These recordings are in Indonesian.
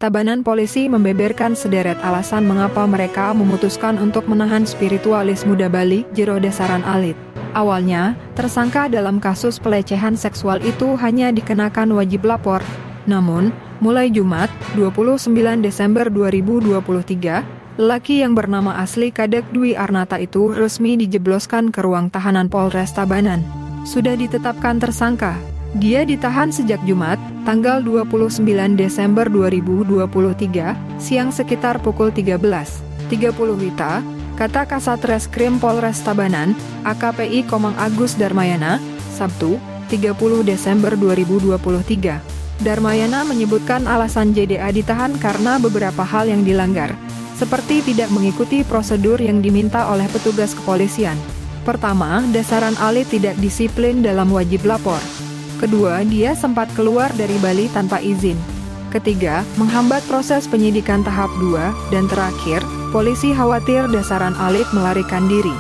Tabanan polisi membeberkan sederet alasan mengapa mereka memutuskan untuk menahan spiritualis muda Bali, jero Dasaran Alit. Awalnya, tersangka dalam kasus pelecehan seksual itu hanya dikenakan wajib lapor. Namun, mulai Jumat, 29 Desember 2023, lelaki yang bernama asli Kadek Dwi Arnata itu resmi dijebloskan ke ruang tahanan Polres Tabanan. Sudah ditetapkan tersangka. Dia ditahan sejak Jumat, tanggal 29 Desember 2023, siang sekitar pukul 13.30 WITA, kata Kasat Reskrim Polres Tabanan, AKPI Komang Agus Darmayana, Sabtu, 30 Desember 2023. Darmayana menyebutkan alasan JDA ditahan karena beberapa hal yang dilanggar, seperti tidak mengikuti prosedur yang diminta oleh petugas kepolisian. Pertama, Dasaran Alit tidak disiplin dalam wajib lapor. Kedua, dia sempat keluar dari Bali tanpa izin. Ketiga, menghambat proses penyidikan tahap 2. Dan terakhir, polisi khawatir Dasaran Alit melarikan diri.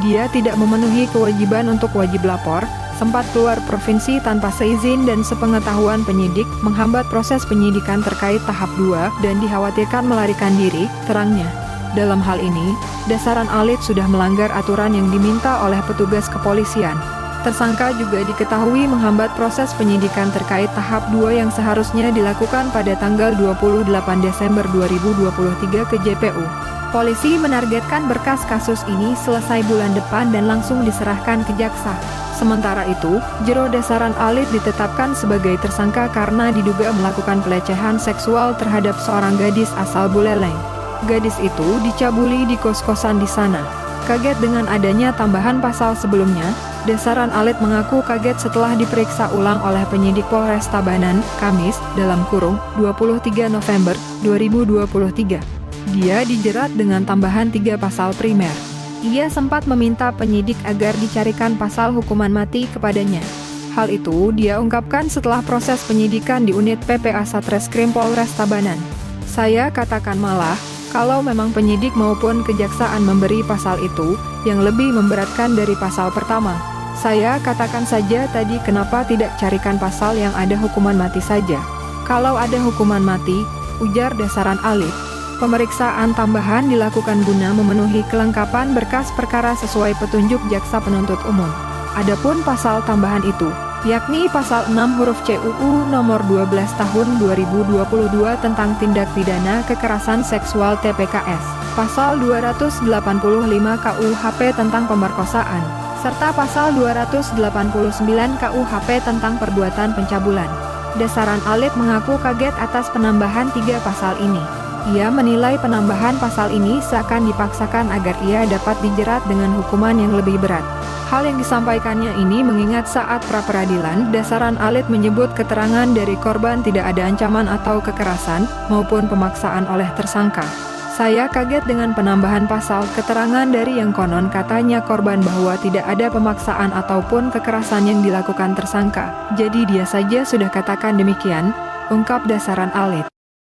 Dia tidak memenuhi kewajiban untuk wajib lapor, sempat keluar provinsi tanpa seizin dan sepengetahuan penyidik, menghambat proses penyidikan terkait tahap 2, dan dikhawatirkan melarikan diri, terangnya. Dalam hal ini, Dasaran Alit sudah melanggar aturan yang diminta oleh petugas kepolisian. Tersangka juga diketahui menghambat proses penyidikan terkait tahap 2 yang seharusnya dilakukan pada tanggal 28 Desember 2023 ke JPU. Polisi menargetkan berkas kasus ini selesai bulan depan dan langsung diserahkan ke jaksa. Sementara itu, jero Dasaran Alit ditetapkan sebagai tersangka karena diduga melakukan pelecehan seksual terhadap seorang gadis asal Buleleng. Gadis itu dicabuli di kos-kosan di sana. Kaget dengan adanya tambahan pasal sebelumnya, Dasaran Alit mengaku kaget setelah diperiksa ulang oleh penyidik Polres Tabanan, Kamis, dalam kurung, 23 November 2023. Dia dijerat dengan tambahan 3 pasal primer. Ia sempat meminta penyidik agar dicarikan pasal hukuman mati kepadanya. Hal itu dia ungkapkan setelah proses penyidikan di unit PPA Satreskrim Polres Tabanan. Saya katakan malah, kalau memang penyidik maupun kejaksaan memberi pasal itu, yang lebih memberatkan dari pasal pertama. Saya katakan saja tadi kenapa tidak carikan pasal yang ada hukuman mati saja. Kalau ada hukuman mati, ujar Dasaran Alit, pemeriksaan tambahan dilakukan guna memenuhi kelengkapan berkas perkara sesuai petunjuk jaksa penuntut umum. Adapun pasal tambahan itu, yakni pasal 6 huruf CUU nomor 12 tahun 2022 tentang tindak pidana kekerasan seksual TPKS, pasal 285 KUHP tentang pemerkosaan, serta pasal 289 KUHP tentang perbuatan pencabulan. Dasaran Alit mengaku kaget atas penambahan 3 pasal ini. Ia menilai penambahan pasal ini seakan dipaksakan agar ia dapat dijerat dengan hukuman yang lebih berat. Hal yang disampaikannya ini mengingat saat pra-peradilan, Dasaran Alit menyebut keterangan dari korban tidak ada ancaman atau kekerasan, maupun pemaksaan oleh tersangka. Saya kaget dengan penambahan pasal keterangan dari yang konon katanya korban bahwa tidak ada pemaksaan ataupun kekerasan yang dilakukan tersangka. Jadi dia saja sudah katakan demikian, ungkap Dasaran Alit.